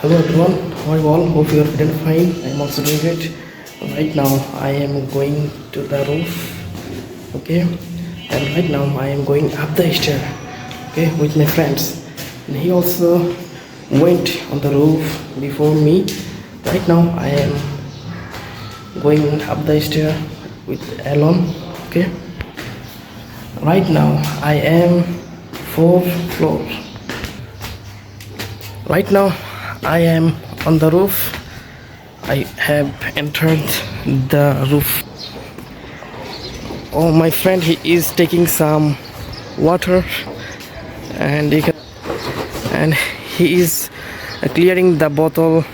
Hello everyone, how are you all? Hope you are feeling fine. I am also doing great. Right now I am going to the roof, okay, and right now I am going up the stair, okay, with my friends. And he also went on the roof before me. Right now I am going up the stair with alone, okay. Right now I am 4th floor. Right now I am on the roof. I have entered the roof. Oh, my friend, he is taking some water, and he is clearing the bottle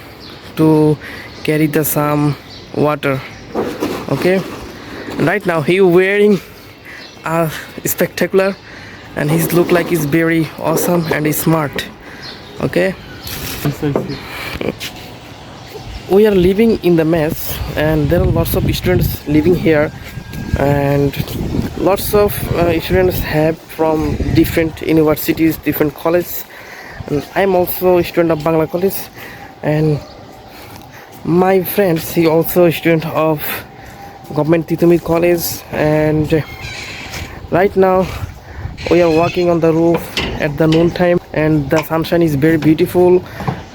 to carry the some water. Okay. Right now he wearing a spectacular, and his look like he's very awesome and he's smart. Okay. We are living in the mess, and there are lots of students living here, and lots of students have from different universities, different colleges, and I'm also a student of Bangla College, and my friends, he also a student of Government Titumi College. And right now we are walking on the roof at the noon time, and the sunshine is very beautiful,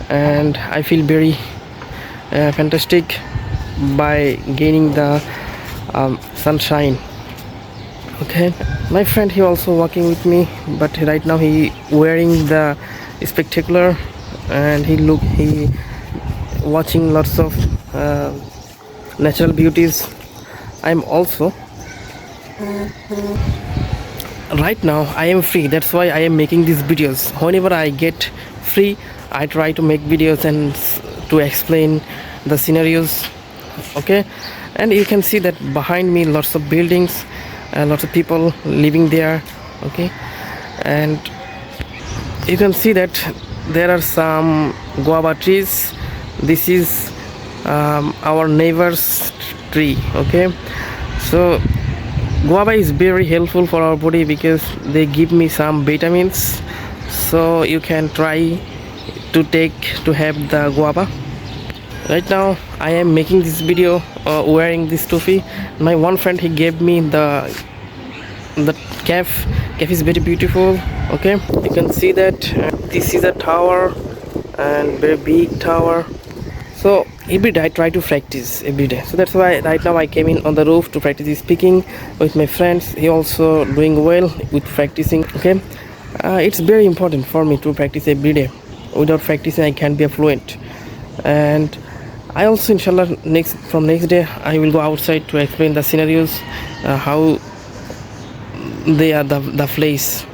and I feel very fantastic by gaining the sunshine. Okay, my friend, he also walking with me, but right now he wearing the spectacular, and he watching lots of natural beauties. I'm also right now I am free, that's why I am making these videos. Whenever I get free, I try to make videos and to explain the scenarios. Okay, and you can see that behind me lots of buildings, lots of people living there. Okay, and you can see that there are some guava trees. This is our neighbor's tree. Okay, so guava is very helpful for our body because they give me some vitamins, so you can try to have the guava. Right now I am making this video wearing this toffee. My one friend, he gave me the cap is very beautiful. Okay, you can see that this is a tower, and very big tower. So every day I try to practice every day, so that's why right now I came in on the roof to practice speaking with my friends. He also doing well with practicing. Okay, it's very important for me to practice every day. Without practicing I can't be a fluent. And I also, inshallah, from next day I will go outside to explain the scenarios, how they are the place.